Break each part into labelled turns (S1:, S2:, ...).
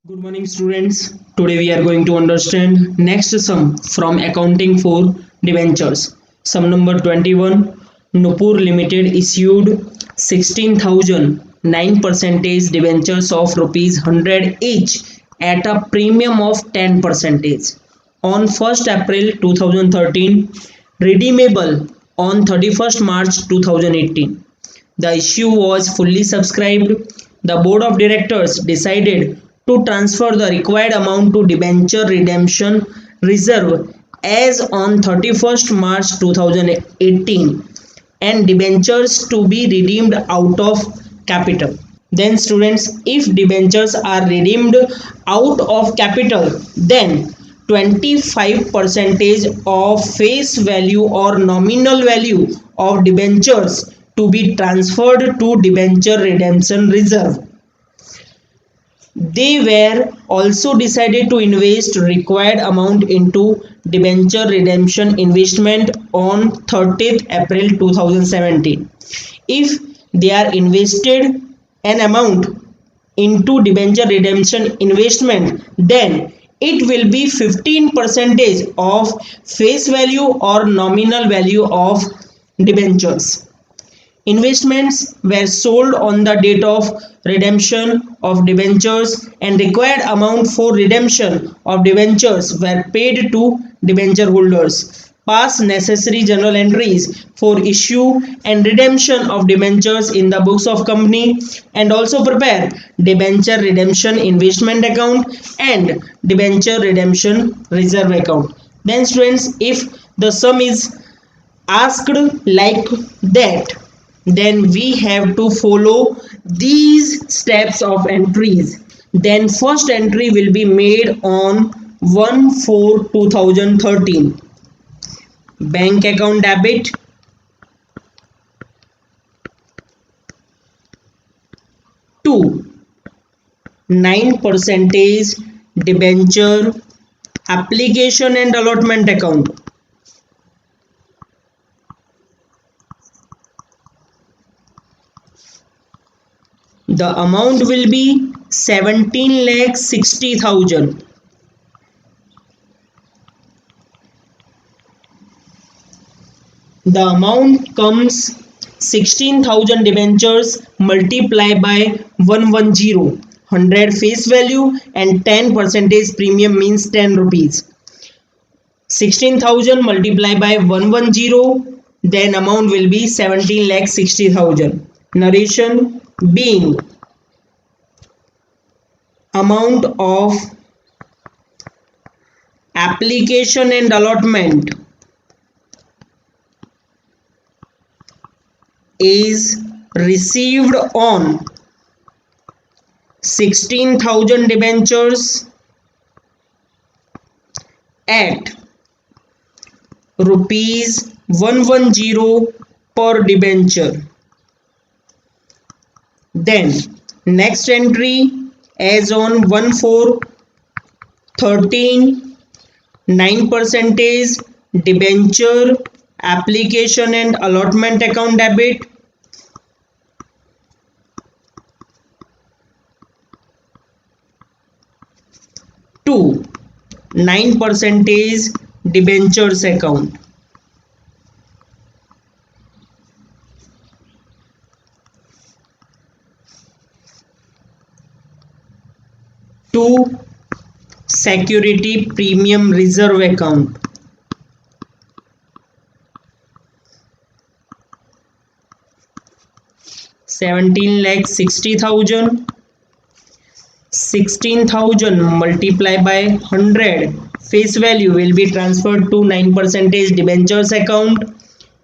S1: Good morning, students. Today we are going to understand next sum from accounting for debentures. Sum number 21. Nupur Limited issued 16,009 percentage debentures of rupees 100 each at a premium of 10 percentage on 1st April 2013, redeemable on 31st March 2018. The issue was fully subscribed. The board of directors decided to transfer the required amount to debenture redemption reserve as on 31st March 2018 and debentures to be redeemed out of capital. Then students, if debentures are redeemed out of capital, then 25 percentage of face value or nominal value of debentures to be transferred to debenture redemption reserve. They were also decided to invest required amount into debenture redemption investment on 30th April 2017. If they are invested an amount into debenture redemption investment, then it will be 15 percentage of face value or nominal value of debentures. Investments were sold on the date of redemption of debentures and required amount for redemption of debentures were paid to debenture holders. Pass necessary journal entries for issue and redemption of debentures in the books of company and also prepare debenture redemption investment account and debenture redemption reserve account. Then students, if the sum is asked like that, then we have to follow these steps of entries. Then first entry will be made on 1/4/2013. Bank account debit to 9 percentage debenture application and allotment account. The amount will be 17,60,000. The amount comes 16,000 debentures multiplied by 110. 100 face value and 10 percentage premium means 10 rupees. 16,000 multiplied by 110, then amount will be 17,60,000. Narration being amount of application and allotment is received on 16,000 debentures at rupees 110 per debenture. Then next entry as on 1/4/13, 9 percentage debenture application and allotment account debit to 9 percentage debentures account. To security premium reserve account. $17,60,000. 16,000 multiplied by 100 face value will be transferred to 9 percentage debentures account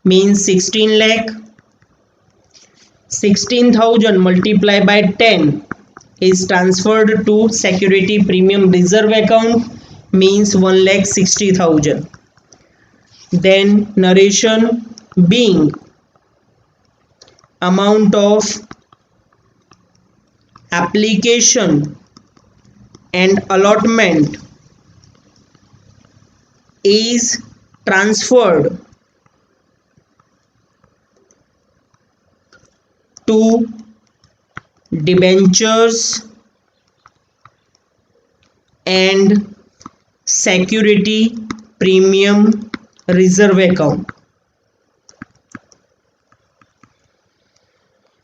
S1: means 16 lakh. 16,000 multiplied by 10 is transferred to security premium reserve account means 1,60,000. Then narration being amount of application and allotment is transferred to debentures and security premium reserve account.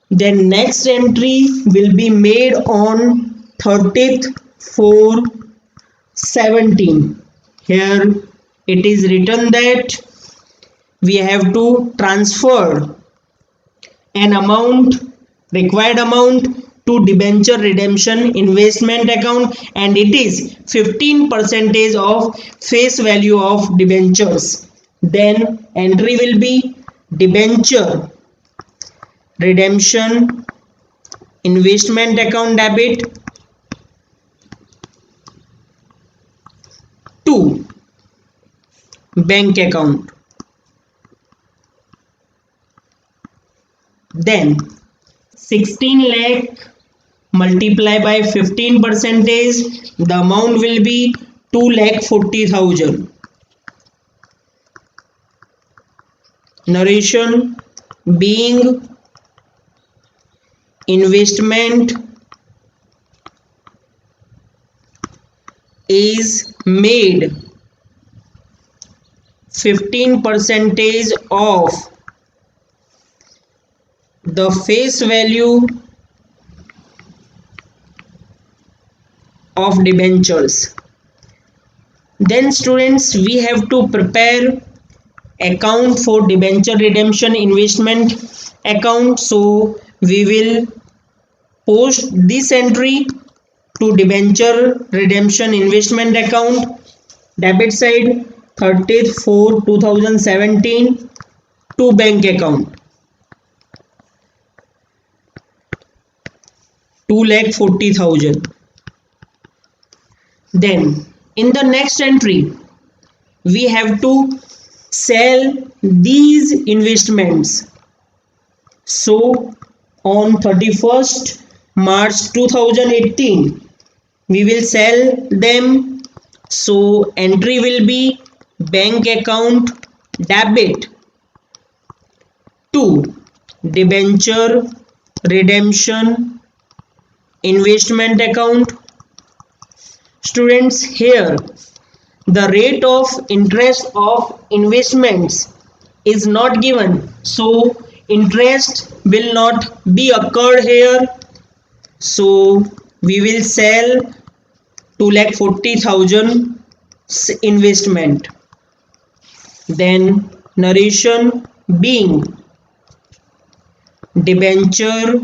S1: Then next entry will be made on 30th 4/17. Here it is written that we have to transfer an amount, required amount, to debenture redemption investment account, and it is 15% of face value of debentures. Then entry will be debenture redemption investment account debit to bank account. Then 16 lakh multiply by 15%, the amount will be 2,40,000. Narration being investment is made 15% of the face value of debentures. Then students, we have to prepare account for debenture redemption investment account. So we will post this entry to debenture redemption investment account, debit side 30th 4/2017 to bank account 2,40,000. Then in the next entry we have to sell these investments. So on 31st March 2018 we will sell them. So entry will be bank account debit to debenture redemption investment account. Students, here the rate of interest of investments is not given, so interest will not be occurred here. So we will sell 2,40,000 investment. Then narration being debenture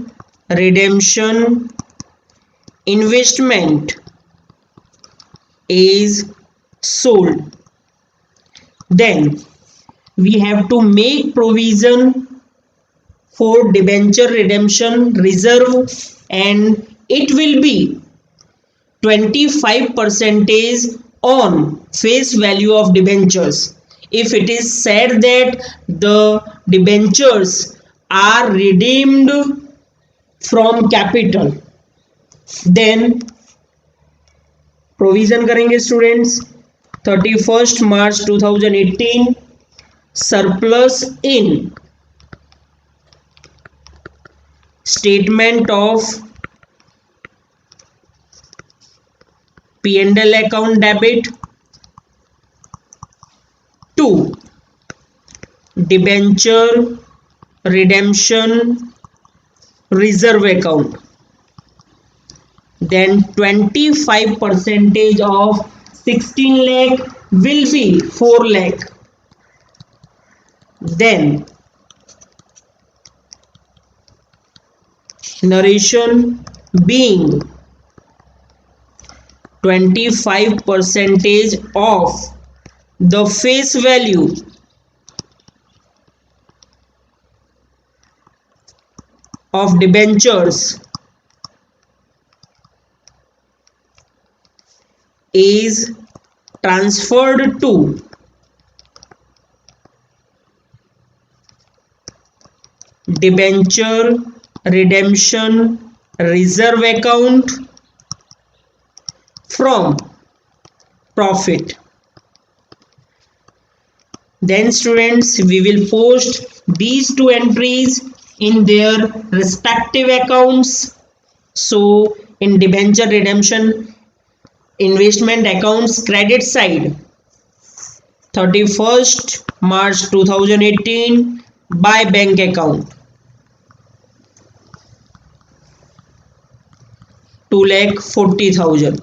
S1: redemption investment is sold. Then we have to make provision for debenture redemption reserve, and it will be 25% on face value of debentures. If it is said that the debentures are redeemed from capital, then provision करेंगे students 31st March 2018 surplus in statement of P&L account debit to debenture redemption reserve account. Then 25% of 16 lakh will be 4 lakh. Then narration being 25% of the face value of debentures is transferred to debenture redemption reserve account from profit. Then students, we will post these two entries in their respective accounts. So in debenture redemption investment accounts credit side 31st March 2018 by bank account 2,40,000.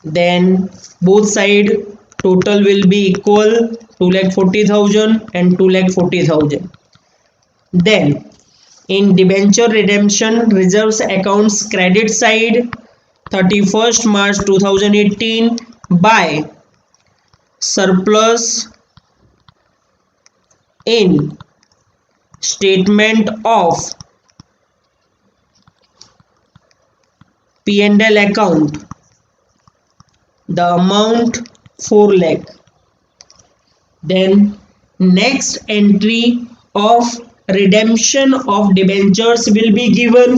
S1: Then both side total will be equal 2,40,000 and 2,40,000. Then in debenture redemption reserves accounts credit side 31st March 2018 by surplus in statement of P&L account the amount 4 lakh. Then next entry of redemption of debentures will be given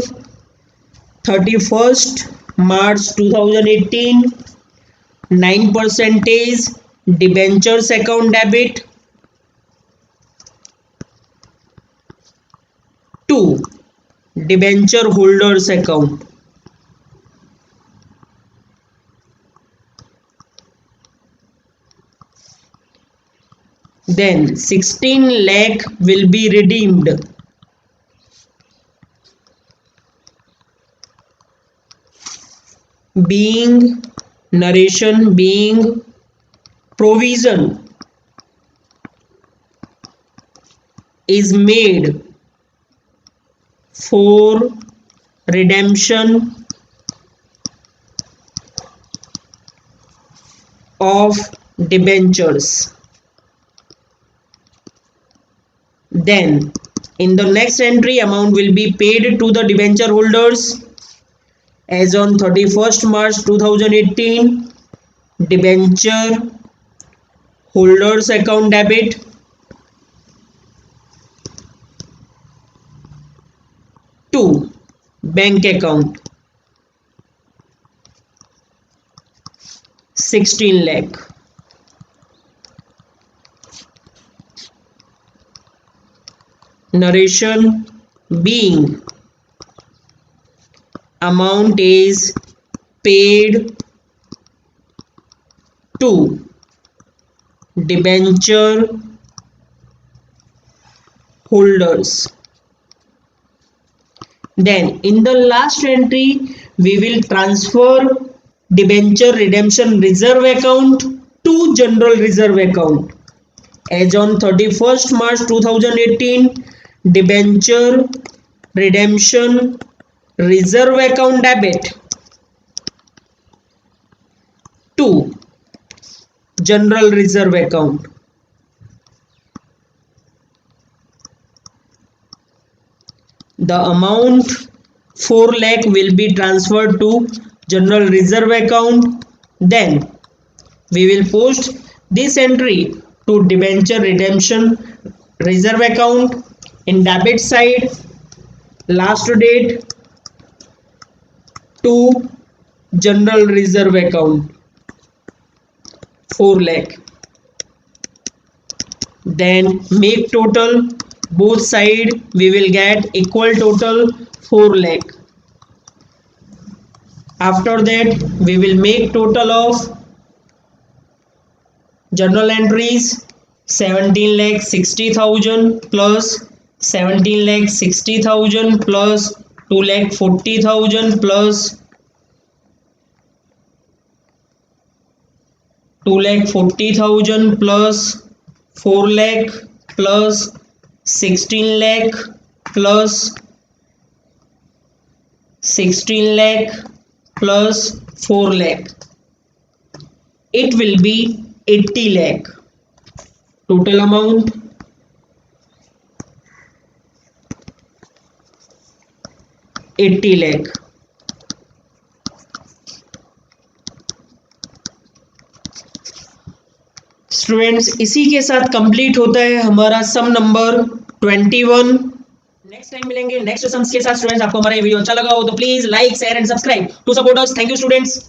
S1: 31st March 2018 9% debentures account debit to debenture holders account. Then 16 lakh will be redeemed. Being narration, being provision is made for redemption of debentures. Then in the next entry amount will be paid to the debenture holders as on 31st March 2018 debenture holders account debit to bank account 16 lakh. Narration being amount is paid to debenture holders. Then in the last entry we will transfer debenture redemption reserve account to general reserve account as on 31st March 2018 debenture redemption reserve account debit to general reserve account. The amount 4 lakh will be transferred to general reserve account. Then we will post this entry to debenture redemption reserve account in debit side last date to general reserve account 4 lakh. Then make total both side we will get equal total 4 lakh. After that we will make total of journal entries 17,60,000 plus 17,60,000 plus 2,40,000 plus 2,40,000 plus 4 lakh plus 16 lakh plus 16 lakh plus 4 lakh. It will be 80 lakh. Total amount 80 lakh. Students इसी के साथ complete होता है हमारा सम number 21. Next time मिलेंगे next sums के साथ. Students आपको हमारा ये वीडियो अच्छा लगा हो तो please like share and subscribe to support us. Thank you students.